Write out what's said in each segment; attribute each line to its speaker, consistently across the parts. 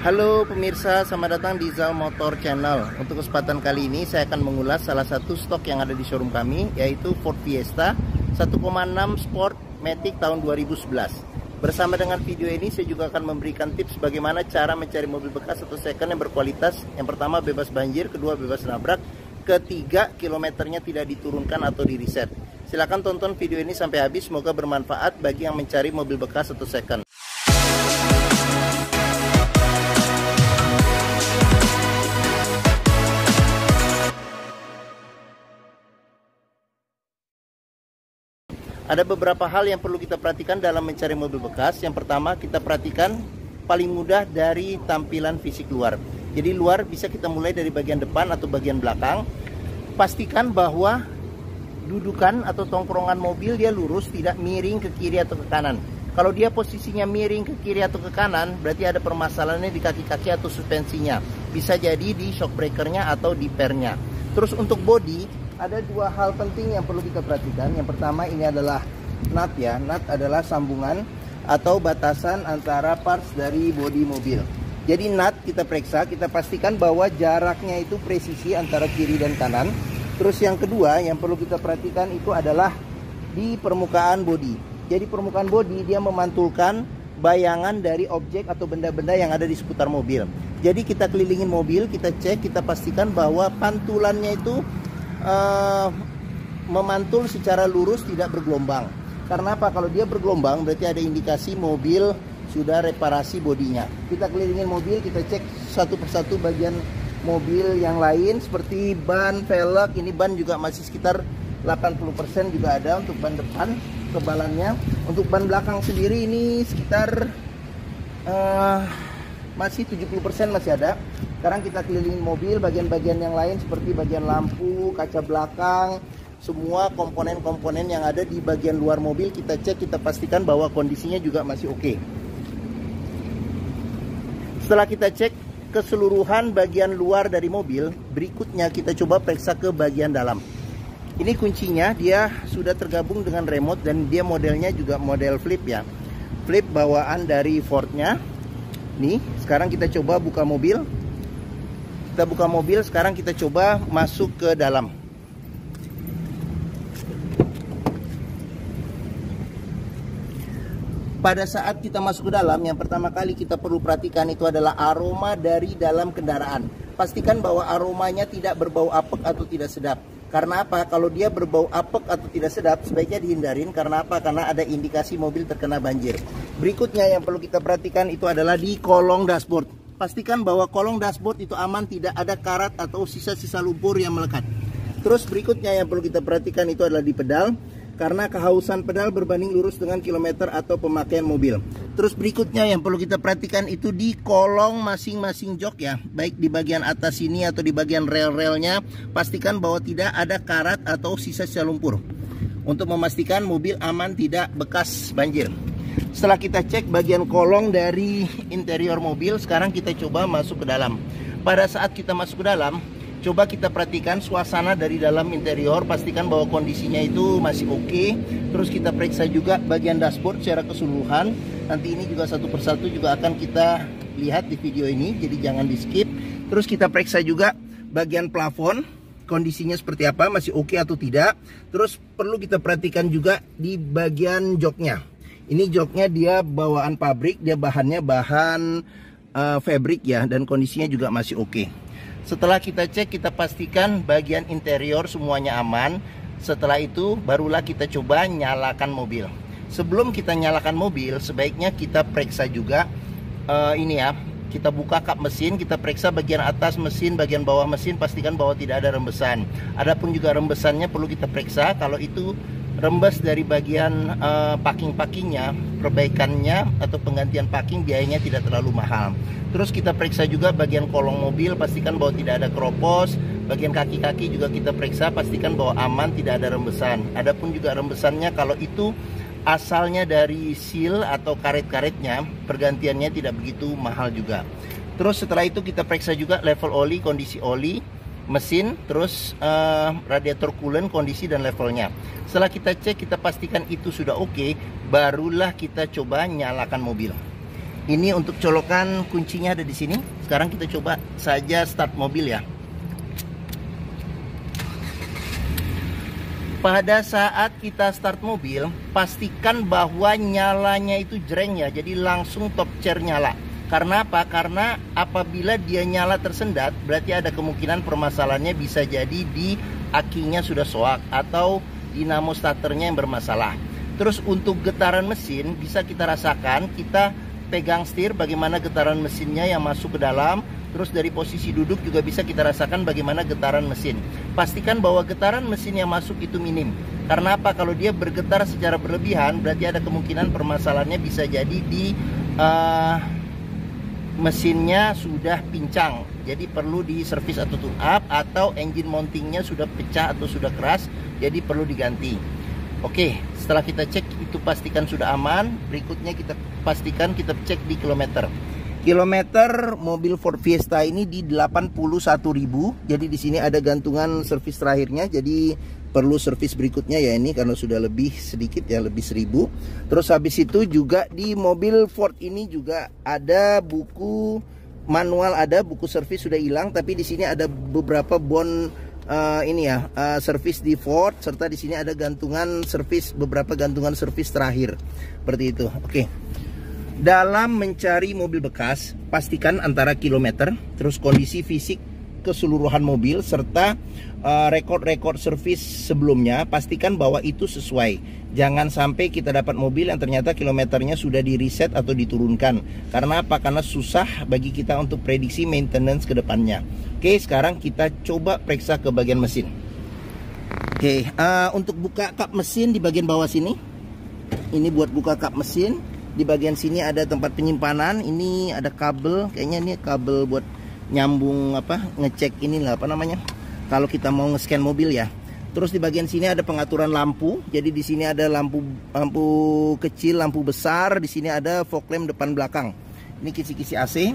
Speaker 1: Halo pemirsa, selamat datang di Zal Motor Channel. Untuk kesempatan kali ini saya akan mengulas salah satu stok yang ada di showroom kami, yaitu Ford Fiesta 1,6 Sport Matic tahun 2011. Bersama dengan video ini saya juga akan memberikan tips bagaimana cara mencari mobil bekas atau second yang berkualitas. Yang pertama bebas banjir, kedua bebas nabrak, ketiga kilometernya tidak diturunkan atau di reset. Silahkan tonton video ini sampai habis, semoga bermanfaat bagi yang mencari mobil bekas atau second. Ada beberapa hal yang perlu kita perhatikan dalam mencari mobil bekas. Yang pertama, kita perhatikan paling mudah dari tampilan fisik luar. Jadi luar bisa kita mulai dari bagian depan atau bagian belakang. Pastikan bahwa dudukan atau tongkrongan mobil dia lurus, tidak miring ke kiri atau ke kanan. Kalau dia posisinya miring ke kiri atau ke kanan, berarti ada permasalahannya di kaki-kaki atau suspensinya. Bisa jadi di shock breakernya atau di pernya. Terus untuk bodi, ada dua hal penting yang perlu kita perhatikan. Yang pertama ini adalah nut ya. Nut adalah sambungan atau batasan antara parts dari bodi mobil. Jadi nut kita periksa, kita pastikan bahwa jaraknya itu presisi antara kiri dan kanan. Terus yang kedua yang perlu kita perhatikan itu adalah di permukaan bodi. Jadi permukaan bodi dia memantulkan bayangan dari objek atau benda-benda yang ada di seputar mobil. Jadi kita kelilingin mobil, kita cek, kita pastikan bahwa pantulannya itu memantul secara lurus, tidak bergelombang. Karena apa? Kalau dia bergelombang berarti ada indikasi mobil sudah reparasi bodinya. Kita kelilingin mobil, kita cek satu persatu bagian mobil yang lain seperti ban, velg. Ini ban juga masih sekitar 80% juga ada untuk ban depan kebalannya. Untuk ban belakang sendiri ini sekitar masih 70% masih ada. Sekarang kita kelilingin mobil, bagian-bagian yang lain seperti bagian lampu, kaca belakang, semua komponen-komponen yang ada di bagian luar mobil kita cek, kita pastikan bahwa kondisinya juga masih oke. Setelah kita cek keseluruhan bagian luar dari mobil, berikutnya kita coba periksa ke bagian dalam. Ini kuncinya, dia sudah tergabung dengan remote dan dia modelnya juga model flip ya. Flip bawaan dari Fordnya. Nih, sekarang kita coba buka mobil. Kita buka mobil, sekarang kita coba masuk ke dalam. Pada saat kita masuk ke dalam, yang pertama kali kita perlu perhatikan itu adalah aroma dari dalam kendaraan. Pastikan bahwa aromanya tidak berbau apek atau tidak sedap. Karena apa? Kalau dia berbau apek atau tidak sedap, sebaiknya dihindarin. Karena apa? Karena ada indikasi mobil terkena banjir. Berikutnya yang perlu kita perhatikan itu adalah di kolong dashboard. Pastikan bahwa kolong dashboard itu aman, tidak ada karat atau sisa-sisa lumpur yang melekat. Terus berikutnya yang perlu kita perhatikan itu adalah di pedal. Karena kehausan pedal berbanding lurus dengan kilometer atau pemakaian mobil. Terus berikutnya yang perlu kita perhatikan itu di kolong masing-masing jok ya. Baik di bagian atas ini atau di bagian rel-relnya. Pastikan bahwa tidak ada karat atau sisa-sisa lumpur. Untuk memastikan mobil aman, tidak bekas banjir. Setelah kita cek bagian kolong dari interior mobil, sekarang kita coba masuk ke dalam. Pada saat kita masuk ke dalam, coba kita perhatikan suasana dari dalam interior, pastikan bahwa kondisinya itu masih oke. Terus kita periksa juga bagian dashboard secara keseluruhan. Nanti ini juga satu persatu juga akan kita lihat di video ini, jadi jangan di skip. Terus kita periksa juga bagian plafon, kondisinya seperti apa, masih oke atau tidak. Terus perlu kita perhatikan juga di bagian joknya. Ini joknya dia bawaan pabrik, dia bahannya bahan fabric ya, dan kondisinya juga masih oke. Setelah kita cek, kita pastikan bagian interior semuanya aman. Setelah itu barulah kita coba nyalakan mobil. Sebelum kita nyalakan mobil, sebaiknya kita periksa juga ini ya. Kita buka kap mesin, kita periksa bagian atas mesin, bagian bawah mesin, pastikan bahwa tidak ada rembesan. Adapun juga rembesannya perlu kita periksa. Kalau itu rembes dari bagian packing-packingnya, perbaikannya atau penggantian packing biayanya tidak terlalu mahal. Terus kita periksa juga bagian kolong mobil, pastikan bahwa tidak ada keropos. Bagian kaki-kaki juga kita periksa, pastikan bahwa aman, tidak ada rembesan. Adapun juga rembesannya, kalau itu asalnya dari seal atau karet-karetnya, pergantiannya tidak begitu mahal juga. Terus setelah itu kita periksa juga level oli, kondisi oli, mesin, terus radiator coolant, kondisi dan levelnya. Setelah kita cek, kita pastikan itu sudah oke, barulah kita coba nyalakan mobil. Ini untuk colokan kuncinya ada di sini. Sekarang kita coba saja start mobil ya. Pada saat kita start mobil, pastikan bahwa nyalanya itu jreng ya. Jadi langsung top chair nyala. Karena apa? Karena apabila dia nyala tersendat, berarti ada kemungkinan permasalahannya bisa jadi di akinya sudah soak atau dinamo starternya yang bermasalah. Terus untuk getaran mesin bisa kita rasakan, kita pegang setir bagaimana getaran mesinnya yang masuk ke dalam. Terus dari posisi duduk juga bisa kita rasakan bagaimana getaran mesin. Pastikan bahwa getaran mesin yang masuk itu minim. Karena apa? Kalau dia bergetar secara berlebihan, berarti ada kemungkinan permasalahannya bisa jadi di mesinnya sudah pincang. Jadi perlu di servis atau tune up, atau engine mountingnya sudah pecah atau sudah keras, jadi perlu diganti. Oke, setelah kita cek itu pastikan sudah aman. Berikutnya kita pastikan kita cek di kilometer. Kilometer mobil Ford Fiesta ini di 81.000. Jadi di sini ada gantungan servis terakhirnya. Jadi perlu servis berikutnya ya ini karena sudah lebih sedikit ya, lebih 1000. Terus habis itu juga di mobil Ford ini juga ada buku manual, ada buku servis sudah hilang, tapi di sini ada beberapa bon servis di Ford, serta di sini ada gantungan servis, beberapa gantungan servis terakhir seperti itu. Oke. Dalam mencari mobil bekas, pastikan antara kilometer, terus kondisi fisik keseluruhan mobil, serta rekor-rekor servis sebelumnya, pastikan bahwa itu sesuai. Jangan sampai kita dapat mobil yang ternyata kilometernya sudah di reset atau diturunkan. Karena apa? Karena susah bagi kita untuk prediksi maintenance ke depannya. Oke, sekarang kita coba periksa ke bagian mesin. Oke, untuk buka kap mesin di bagian bawah sini, ini buat buka kap mesin. Di bagian sini ada tempat penyimpanan. Ini ada kabel, kayaknya ini kabel buat nyambung ngecek inilah apa namanya, kalau kita mau nge-scan mobil ya. Terus di bagian sini ada pengaturan lampu. Jadi di sini ada lampu kecil, lampu besar. Di sini ada fog lamp depan belakang. Ini kisi-kisi AC.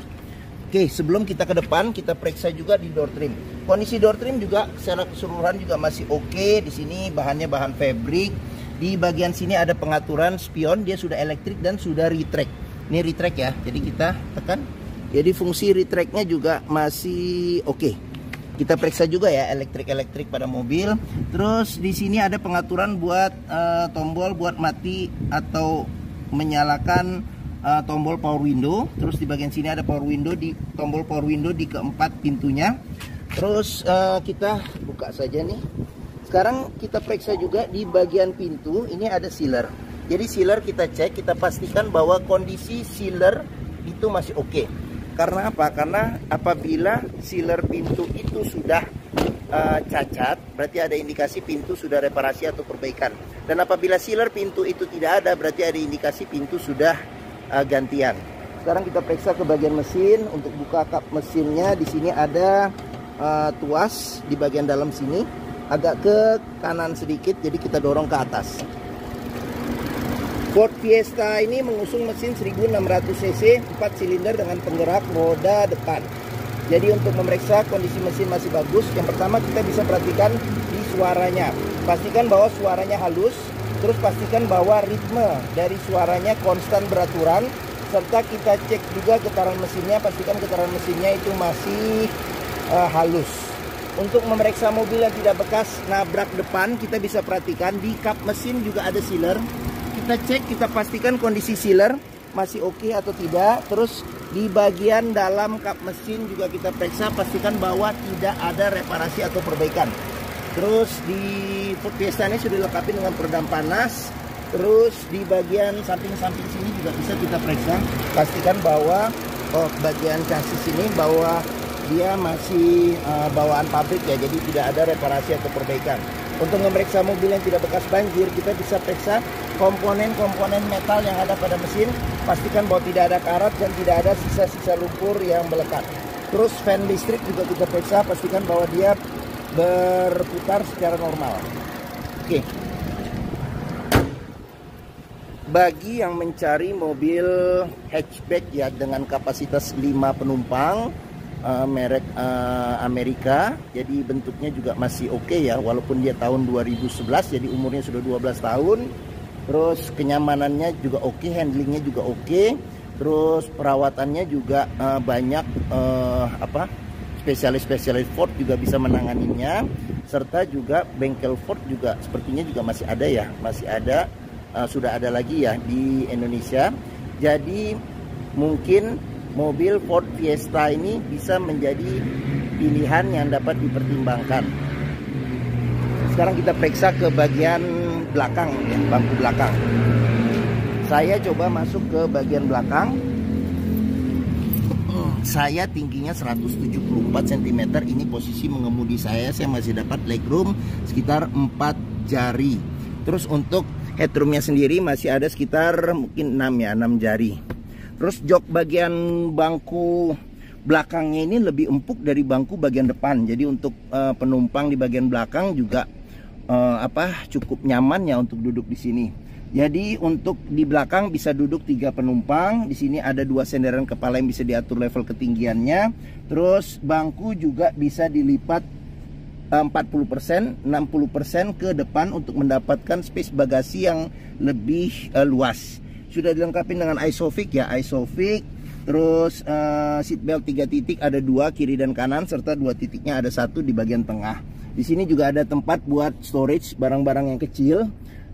Speaker 1: Oke, sebelum kita ke depan, kita periksa juga di door trim. Kondisi door trim juga secara keseluruhan juga masih oke. Di sini bahannya bahan fabric. Di bagian sini ada pengaturan spion, dia sudah elektrik dan sudah retract. Ini retract ya, jadi kita tekan. Jadi fungsi retract-nya juga masih oke. Kita periksa juga ya elektrik pada mobil. Terus di sini ada pengaturan buat tombol buat mati atau menyalakan tombol power window. Terus di bagian sini ada power window, di tombol power window di keempat pintunya. Terus kita buka saja nih. Sekarang kita periksa juga di bagian pintu, ini ada sealer. Jadi sealer kita cek, kita pastikan bahwa kondisi sealer itu masih oke. Karena apa? Karena apabila sealer pintu itu sudah cacat, berarti ada indikasi pintu sudah reparasi atau perbaikan. Dan apabila sealer pintu itu tidak ada, berarti ada indikasi pintu sudah gantian. Sekarang kita periksa ke bagian mesin. Untuk buka kap mesinnya, di sini ada tuas di bagian dalam sini. Agak ke kanan sedikit, jadi kita dorong ke atas. Ford Fiesta ini mengusung mesin 1600 cc 4 silinder dengan penggerak roda depan. Jadi untuk memeriksa kondisi mesin masih bagus, yang pertama kita bisa perhatikan di suaranya. Pastikan bahwa suaranya halus, terus pastikan bahwa ritme dari suaranya konstan beraturan, serta kita cek juga getaran mesinnya, pastikan getaran mesinnya itu masih halus. Untuk memeriksa mobil yang tidak bekas nabrak depan, kita bisa perhatikan di kap mesin juga ada sealer. Kita cek, kita pastikan kondisi sealer masih oke atau tidak. Terus di bagian dalam kap mesin juga kita periksa, pastikan bahwa tidak ada reparasi atau perbaikan. Terus di Ford Fiesta ini sudah dilengkapi dengan peredam panas. Terus di bagian samping-samping sini juga bisa kita periksa, pastikan bahwa bagian chassis ini bahwa dia masih bawaan pabrik ya, jadi tidak ada reparasi atau perbaikan. Untuk memeriksa mobil yang tidak bekas banjir, kita bisa periksa komponen-komponen metal yang ada pada mesin. Pastikan bahwa tidak ada karat dan tidak ada sisa-sisa lumpur yang melekat. Terus fan listrik juga kita periksa, pastikan bahwa dia berputar secara normal. Oke. Bagi yang mencari mobil hatchback ya dengan kapasitas 5 penumpang, merek Amerika, jadi bentuknya juga masih oke ya, walaupun dia tahun 2011, jadi umurnya sudah 12 tahun. Terus kenyamanannya juga oke, handlingnya juga oke. Terus perawatannya juga banyak, spesialis Ford juga bisa menanganinya, serta juga bengkel Ford juga sepertinya juga masih ada ya, sudah ada lagi ya di Indonesia. Jadi mungkin mobil Ford Fiesta ini bisa menjadi pilihan yang dapat dipertimbangkan. Sekarang kita periksa ke bagian belakang ya, bangku belakang. Saya coba masuk ke bagian belakang. Saya tingginya 174 cm. Ini posisi mengemudi saya masih dapat legroom sekitar 4 jari. Terus untuk headroomnya sendiri masih ada sekitar mungkin 6 jari. Terus jok bagian bangku belakangnya ini lebih empuk dari bangku bagian depan. Jadi untuk penumpang di bagian belakang juga cukup nyaman ya untuk duduk di sini. Jadi untuk di belakang bisa duduk 3 penumpang. Di sini ada 2 senderan kepala yang bisa diatur level ketinggiannya. Terus bangku juga bisa dilipat 40%, 60% ke depan untuk mendapatkan space bagasi yang lebih luas. Sudah dilengkapi dengan Isofix ya, Isofix. Terus seatbelt 3 titik, ada 2 kiri dan kanan, serta 2 titiknya ada 1 di bagian tengah. Di sini juga ada tempat buat storage barang-barang yang kecil,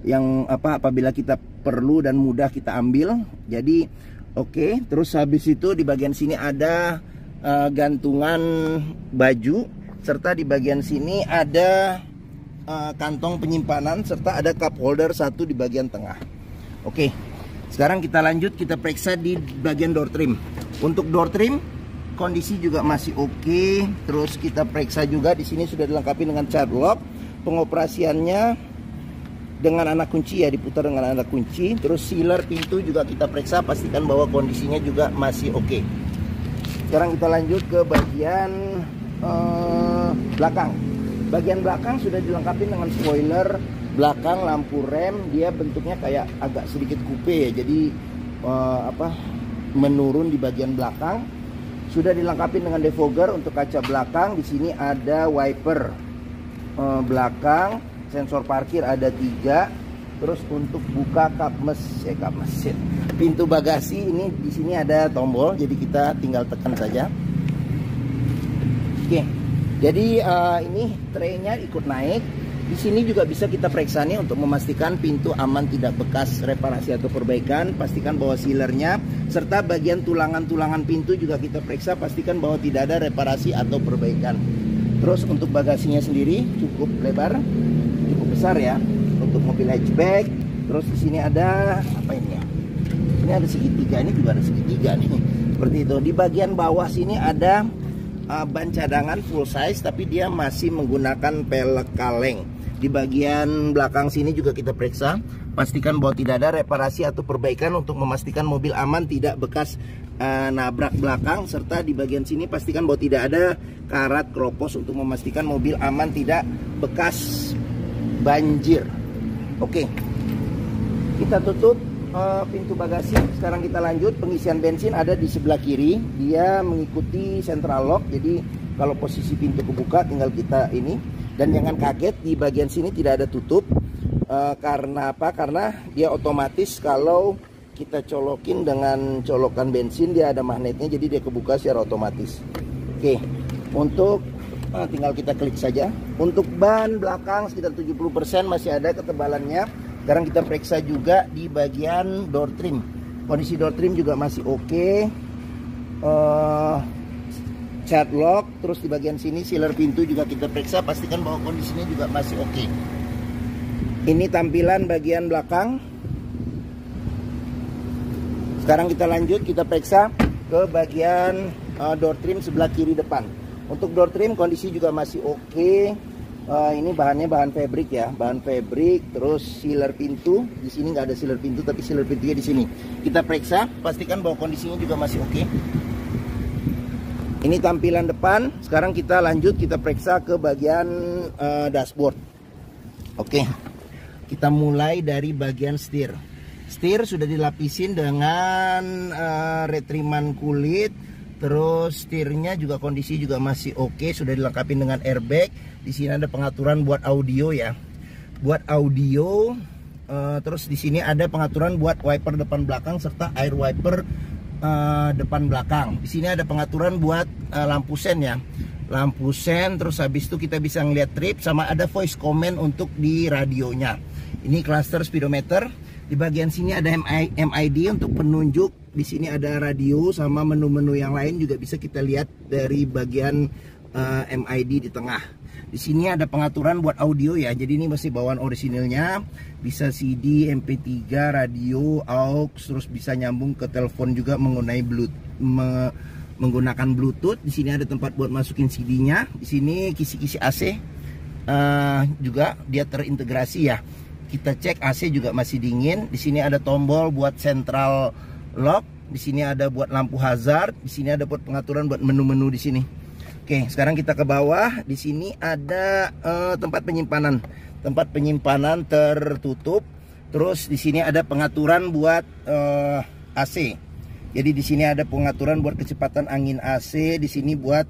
Speaker 1: yang apabila kita perlu dan mudah kita ambil. Jadi oke. Terus habis itu di bagian sini ada gantungan baju, serta di bagian sini ada kantong penyimpanan, serta ada cup holder 1 di bagian tengah. Oke. Sekarang kita lanjut, kita periksa di bagian door trim. Untuk door trim kondisi juga masih oke. Terus kita periksa juga di sini sudah dilengkapi dengan child lock. Pengoperasiannya dengan anak kunci ya, diputar dengan anak kunci. Terus sealer pintu juga kita periksa, pastikan bahwa kondisinya juga masih oke. Sekarang kita lanjut ke bagian belakang. Bagian belakang sudah dilengkapi dengan spoiler belakang, lampu rem. Dia bentuknya kayak agak sedikit coupe ya, jadi menurun di bagian belakang. Sudah dilengkapi dengan defogger untuk kaca belakang. Di sini ada wiper belakang, sensor parkir ada 3. Terus untuk buka kap mesin, pintu bagasi ini di sini ada tombol, jadi kita tinggal tekan saja. Oke. Jadi ini traynya ikut naik. Di sini juga bisa kita periksa nih untuk memastikan pintu aman, tidak bekas reparasi atau perbaikan. Pastikan bahwa sealernya serta bagian tulangan-tulangan pintu juga kita periksa, pastikan bahwa tidak ada reparasi atau perbaikan. Terus untuk bagasinya sendiri cukup lebar, cukup besar ya untuk mobil hatchback. Terus di sini ada apa ini ya? Ini ada segitiga, ini juga ada segitiga nih. Seperti itu. Di bagian bawah sini ada ban cadangan full size, tapi dia masih menggunakan pelek kaleng. Di bagian belakang sini juga kita periksa, pastikan bahwa tidak ada reparasi atau perbaikan untuk memastikan mobil aman, tidak bekas nabrak belakang. Serta di bagian sini pastikan bahwa tidak ada karat kropos untuk memastikan mobil aman, tidak bekas banjir. Oke, kita tutup pintu bagasi. Sekarang kita lanjut, pengisian bensin ada di sebelah kiri. Dia mengikuti central lock, jadi kalau posisi pintu kebuka tinggal kita ini. Dan jangan kaget, di bagian sini tidak ada tutup. Karena apa? Karena dia otomatis kalau kita colokin dengan colokan bensin, dia ada magnetnya, jadi dia kebuka secara otomatis. Oke, untuk tinggal kita klik saja. Untuk ban belakang sekitar 70% masih ada ketebalannya. Sekarang kita periksa juga di bagian door trim. Kondisi door trim juga masih oke. Child lock. Terus di bagian sini sealer pintu juga kita periksa, pastikan bahwa kondisinya juga masih oke. Ini tampilan bagian belakang. Sekarang kita lanjut, kita periksa ke bagian door trim sebelah kiri depan. Untuk door trim kondisi juga masih oke. Ini bahannya bahan fabric ya, bahan fabric. Terus sealer pintu, di sini nggak ada sealer pintu, tapi sealer pintunya di sini. Kita periksa, pastikan bahwa kondisinya juga masih oke. Ini tampilan depan. Sekarang kita lanjut, kita periksa ke bagian dashboard. Oke, kita mulai dari bagian setir. Setir sudah dilapisin dengan retriman kulit. Terus setirnya juga kondisi juga masih oke, sudah dilengkapi dengan airbag. Di sini ada pengaturan buat audio ya, buat audio. Terus di sini ada pengaturan buat wiper depan belakang serta air wiper depan belakang. Di sini ada pengaturan buat lampu sen ya, lampu sen. Terus habis itu kita bisa ngeliat trip, sama ada voice command untuk di radionya. Ini cluster speedometer. Di bagian sini ada MID untuk penunjuk. Di sini ada radio sama menu-menu yang lain juga bisa kita lihat dari bagian MID di tengah. Di sini ada pengaturan buat audio ya. Jadi ini masih bawaan orisinilnya. Bisa CD, MP3, radio, aux, terus bisa nyambung ke telepon juga menggunakan Bluetooth. Di sini ada tempat buat masukin CD-nya. Di sini kisi-kisi AC juga dia terintegrasi ya. Kita cek AC juga masih dingin. Di sini ada tombol buat central lock. Di sini ada buat lampu hazard. Di sini ada buat pengaturan buat menu-menu di sini. Oke, sekarang kita ke bawah. Di sini ada tempat penyimpanan. Tempat penyimpanan tertutup. Terus di sini ada pengaturan buat AC. Jadi di sini ada pengaturan buat kecepatan angin AC. Di sini buat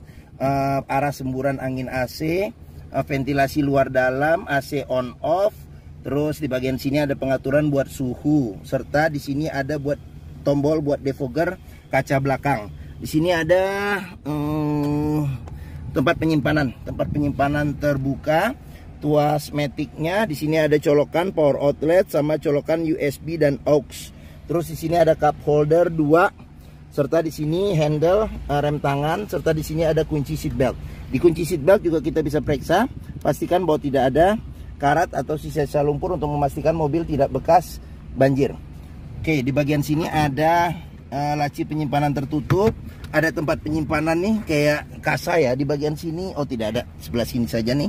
Speaker 1: arah semburan angin AC, ventilasi luar dalam, AC on off. Terus di bagian sini ada pengaturan buat suhu, serta di sini ada buat tombol buat defogger kaca belakang. Di sini ada tempat penyimpanan terbuka, tuas maticnya. Di sini ada colokan power outlet sama colokan USB dan aux. Terus di sini ada cup holder 2, serta di sini handle rem tangan, serta di sini ada kunci seat belt. Di kunci seat belt juga kita bisa periksa, pastikan bahwa tidak ada karat atau sisa-sisa lumpur untuk memastikan mobil tidak bekas banjir. Oke, di bagian sini ada laci penyimpanan tertutup. Ada tempat penyimpanan nih kayak kasa ya di bagian sini. Oh, tidak ada, sebelah sini saja nih.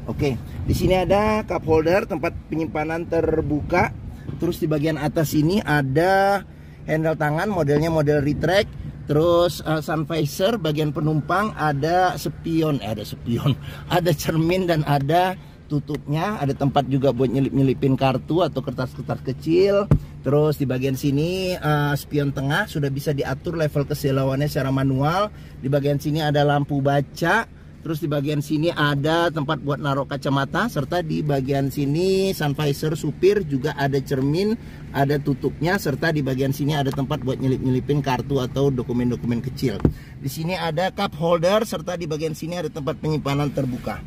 Speaker 1: Oke, di sini ada cup holder, tempat penyimpanan terbuka. Terus di bagian atas ini ada handle tangan, modelnya model retract. Terus sun visor, bagian penumpang ada spion, ada cermin dan ada tutupnya. Ada tempat juga buat nyelip-nyelipin kartu atau kertas-kertas kecil. Terus di bagian sini spion tengah sudah bisa diatur level kesilauannya secara manual. Di bagian sini ada lampu baca. Terus di bagian sini ada tempat buat naruh kacamata, serta di bagian sini sun visor supir juga ada cermin, ada tutupnya, serta di bagian sini ada tempat buat nyelip-nyelipin kartu atau dokumen-dokumen kecil. Di sini ada cup holder, serta di bagian sini ada tempat penyimpanan terbuka.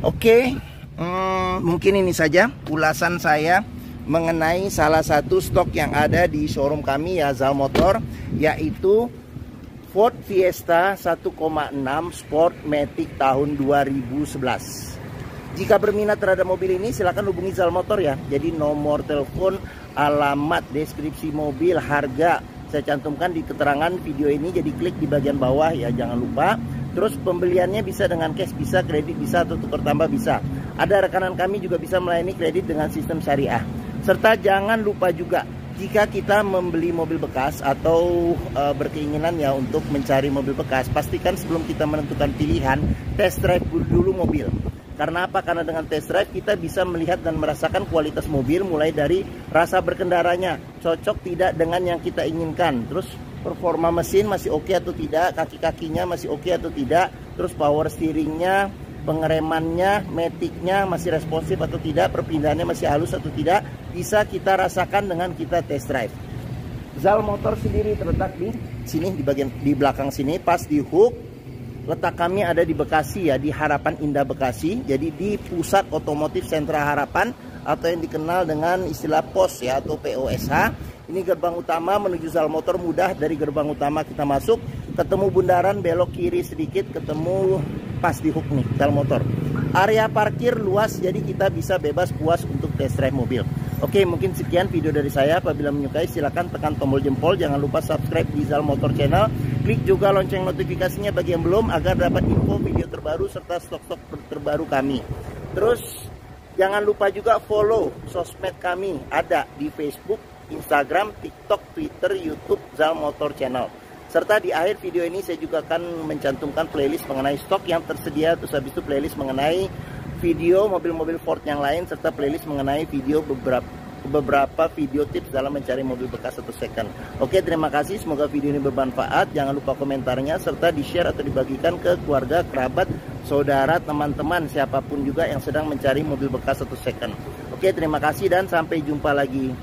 Speaker 1: Oke, mungkin ini saja ulasan saya mengenai salah satu stok yang ada di showroom kami ya, Zal Motor, yaitu Ford Fiesta 1,6 Sport Matic tahun 2011. Jika berminat terhadap mobil ini silahkan hubungi Zal Motor ya. Jadi nomor telepon, alamat, deskripsi mobil, harga saya cantumkan di keterangan video ini. Jadi klik di bagian bawah ya, jangan lupa. Terus pembeliannya bisa dengan cash, bisa kredit, bisa atau tukar tambah bisa. Ada rekanan kami juga bisa melayani kredit dengan sistem syariah. Serta jangan lupa juga, jika kita membeli mobil bekas atau berkeinginan ya untuk mencari mobil bekas, pastikan sebelum kita menentukan pilihan, test drive dulu mobil. Karena apa? Karena dengan test drive kita bisa melihat dan merasakan kualitas mobil, mulai dari rasa berkendaranya, cocok tidak dengan yang kita inginkan. Terus performa mesin masih oke atau tidak, kaki-kakinya masih oke atau tidak, terus power steeringnya, pengeremannya, maticnya masih responsif atau tidak, perpindahannya masih halus atau tidak, bisa kita rasakan dengan kita test drive. Zal Motor sendiri terletak di sini, di bagian di belakang sini, pas di hook. Letak kami ada di Bekasi ya, di Harapan Indah Bekasi. Jadi di Pusat Otomotif Sentra Harapan, atau yang dikenal dengan istilah POS ya, atau POSH. Ini gerbang utama menuju Zal Motor, mudah. Dari gerbang utama kita masuk, ketemu bundaran, belok kiri sedikit, ketemu pas di hook nih, Zal Motor. Area parkir luas, jadi kita bisa bebas puas untuk test drive mobil. Oke, mungkin sekian video dari saya. Apabila menyukai silahkan tekan tombol jempol. Jangan lupa subscribe di Zal Motor Channel. Klik juga lonceng notifikasinya bagi yang belum, agar dapat info video terbaru serta stok-stok terbaru kami. Terus jangan lupa juga follow sosmed kami, ada di Facebook, Instagram, TikTok, Twitter, YouTube, Zal Motor Channel. Serta di akhir video ini saya juga akan mencantumkan playlist mengenai stok yang tersedia. Terus habis itu playlist mengenai video mobil-mobil Ford yang lain, serta playlist mengenai video beberapa video tips dalam mencari mobil bekas atau second. Oke, terima kasih, semoga video ini bermanfaat. Jangan lupa komentarnya, serta di share atau dibagikan ke keluarga, kerabat, saudara, teman-teman, siapapun juga yang sedang mencari mobil bekas atau second. Oke, terima kasih dan sampai jumpa lagi.